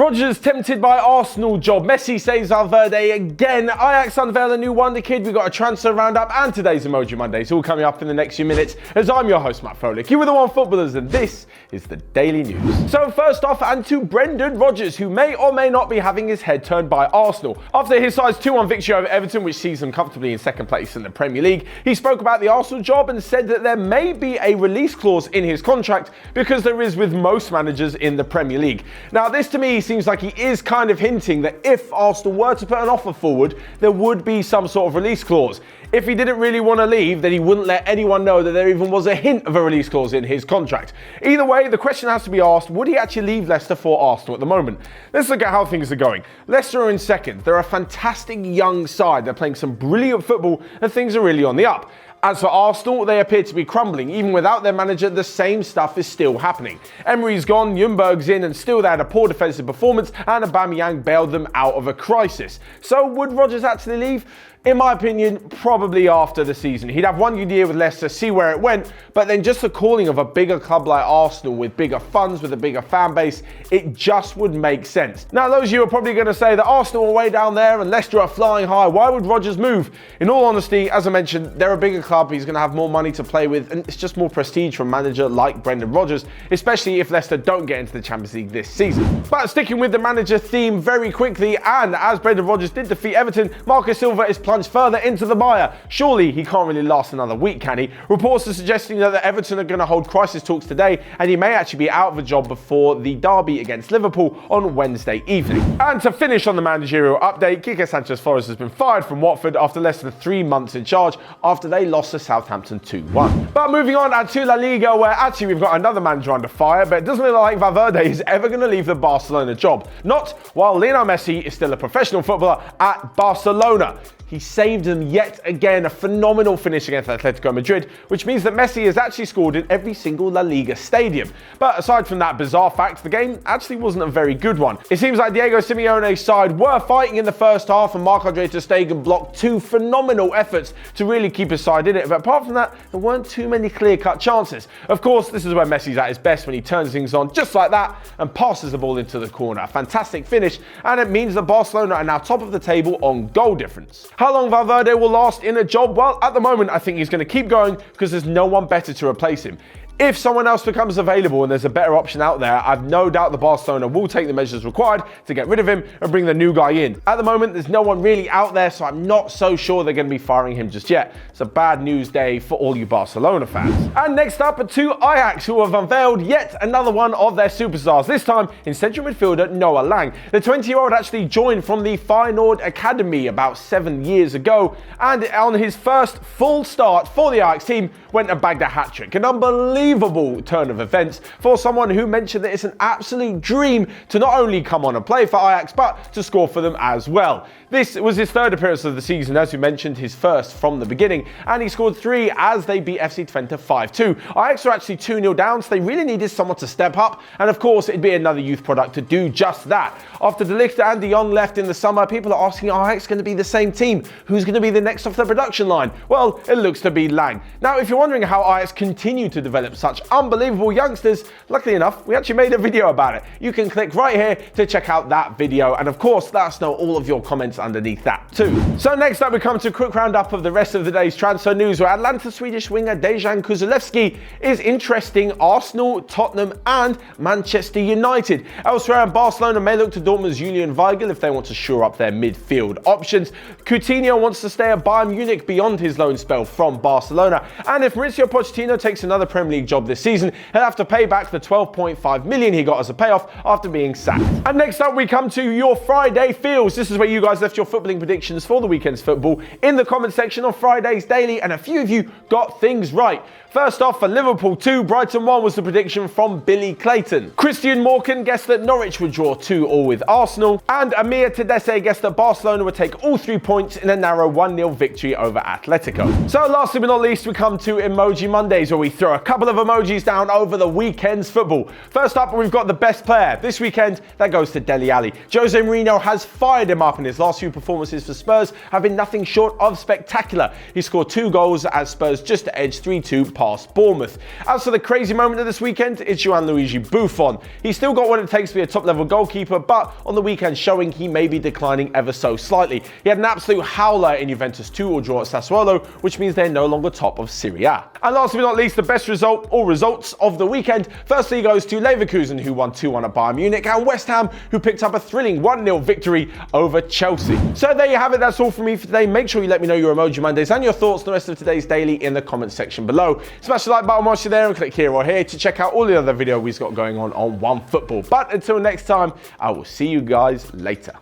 Rodgers tempted by Arsenal job. Messi saves Valverde again. Ajax unveil a new wonderkid. We've got a transfer roundup and today's Emoji Mondays all coming up in the next few minutes as I'm your host, Matt Froelich. You were the Onefootballers and this is the Daily News. So first off, and to Brendan Rodgers, who may or may not be having his head turned by Arsenal. After his side's 2-1 victory over Everton, which sees them comfortably in second place in the Premier League, he spoke about the Arsenal job and said that there may be a release clause in his contract because there is with most managers in the Premier League. Now this to me seems like he is kind of hinting that if Arsenal were to put an offer forward, there would be some sort of release clause. If he didn't really want to leave, then he wouldn't let anyone know that there even was a hint of a release clause in his contract. Either way, the question has to be asked, would he actually leave Leicester for Arsenal at the moment? Let's look at how things are going. Leicester are in second. They're a fantastic young side. They're playing some brilliant football and things are really on the up. As for Arsenal, they appear to be crumbling. Even without their manager, the same stuff is still happening. Emery's gone, Ljungberg's in, and still they had a poor defensive performance, and Aubameyang bailed them out of a crisis. So would Rodgers actually leave? In my opinion, probably after the season. He'd have one good year with Leicester, see where it went, but then just the calling of a bigger club like Arsenal with bigger funds, with a bigger fan base, it just would make sense. Now, those of you are probably going to say that Arsenal are way down there and Leicester are flying high. Why would Rodgers move? In all honesty, as I mentioned, they're a bigger club. He's going to have more money to play with, and it's just more prestige from a manager like Brendan Rodgers, especially if Leicester don't get into the Champions League this season. But sticking with the manager theme very quickly, and as Brendan Rodgers did defeat Everton, Marcus Silva is plunged further into the mire. Surely he can't really last another week, can he? Reports are suggesting that the Everton are going to hold crisis talks today, and he may actually be out of a job before the derby against Liverpool on Wednesday evening. And to finish on the managerial update, Quique Sanchez-Flores has been fired from Watford after less than 3 months in charge after they lost to Southampton 2-1. But moving on to La Liga, where actually we've got another manager under fire, but it doesn't look like Valverde is ever going to leave the Barcelona job. Not while Lionel Messi is still a professional footballer at Barcelona. He saved them yet again, a phenomenal finish against Atletico Madrid, which means that Messi has actually scored in every single La Liga stadium. But aside from that bizarre fact, the game actually wasn't a very good one. It seems like Diego Simeone's side were fighting in the first half and Marc-Andre ter Stegen blocked 2 phenomenal efforts to really keep his side in it. But apart from that, there weren't too many clear-cut chances. Of course, this is where Messi's at his best, when he turns things on just like that and passes the ball into the corner. A fantastic finish, and it means that Barcelona are now top of the table on goal difference. How long Valverde will last in a job? Well, at the moment, I think he's going to keep going because there's no one better to replace him. If someone else becomes available and there's a better option out there, I've no doubt the Barcelona will take the measures required to get rid of him and bring the new guy in. At the moment, there's no one really out there, so I'm not so sure they're going to be firing him just yet. It's a bad news day for all you Barcelona fans. And next up are 2 Ajax, who have unveiled yet another one of their superstars, this time in central midfielder Noah Lang. The 20-year-old actually joined from the Feyenoord Academy about 7 years ago, and on his first full start for the Ajax team, went and bagged a hat-trick. An unbelievable turn of events for someone who mentioned that it's an absolute dream to not only come on and play for Ajax, but to score for them as well. This was his 3rd appearance of the season, as we mentioned, his first from the beginning, and he scored 3 as they beat FC Twente 5-2. Ajax were actually 2-0 down, so they really needed someone to step up, and of course it'd be another youth product to do just that. After De Ligt and De Jong left in the summer, people are asking, are Ajax going to be the same team? Who's going to be the next off the production line? Well, it looks to be Lang. Now, if you're wondering how Ajax continue to develop such unbelievable youngsters, luckily enough, we actually made a video about it. You can click right here to check out that video, and of course, let us know all of your comments underneath that too. So next up, we come to a quick roundup of the rest of the day's transfer news, where Atlanta Swedish winger Dejan Kulusevski is interesting Arsenal, Tottenham and Manchester United. Elsewhere, Barcelona may look to Dortmund's Julian Weigl if they want to shore up their midfield options. Coutinho wants to stay at Bayern Munich beyond his loan spell from Barcelona, and if Mauricio Pochettino takes another Premier League job this season, he'll have to pay back the 12.5 million he got as a payoff after being sacked. And next up, we come to your Friday feels. This is where you guys left your footballing predictions for the weekend's football in the comment section on Friday's Daily, and a few of you got things right. First off, for Liverpool 2, Brighton 1 was the prediction from Billy Clayton. Christian Morcan guessed that Norwich would draw 2-2 with Arsenal, and Amir Tedesse guessed that Barcelona would take all 3 points in a narrow 1-0 victory over Atletico. So lastly but not least, we come to Emoji Mondays, where we throw a couple of emojis down over the weekend's football. First up, we've got the best player. This weekend, that goes to Dele Alli. Jose Mourinho has fired him up, and his last few performances for Spurs have been nothing short of spectacular. He scored 2 goals as Spurs just to edge 3-2 past Bournemouth. As for the crazy moment of this weekend, it's Gianluigi Buffon. He's still got what it takes to be a top-level goalkeeper, but on the weekend showing he may be declining ever so slightly. He had an absolute howler in Juventus 2-2 draw at Sassuolo, which means they're no longer top of Serie A. And last but not least, the best result or results of the weekend firstly goes to Leverkusen, who won 2-1 at Bayern Munich, and West Ham, who picked up a thrilling 1-0 victory over Chelsea. So there you have it, that's all from me for today. Make sure you let me know your Emoji Mondays and your thoughts on the rest of today's daily in the comment section below. Smash the like button whilst you're there and click here or here to check out all the other videos we've got going on OneFootball. But until next time, I will see you guys later.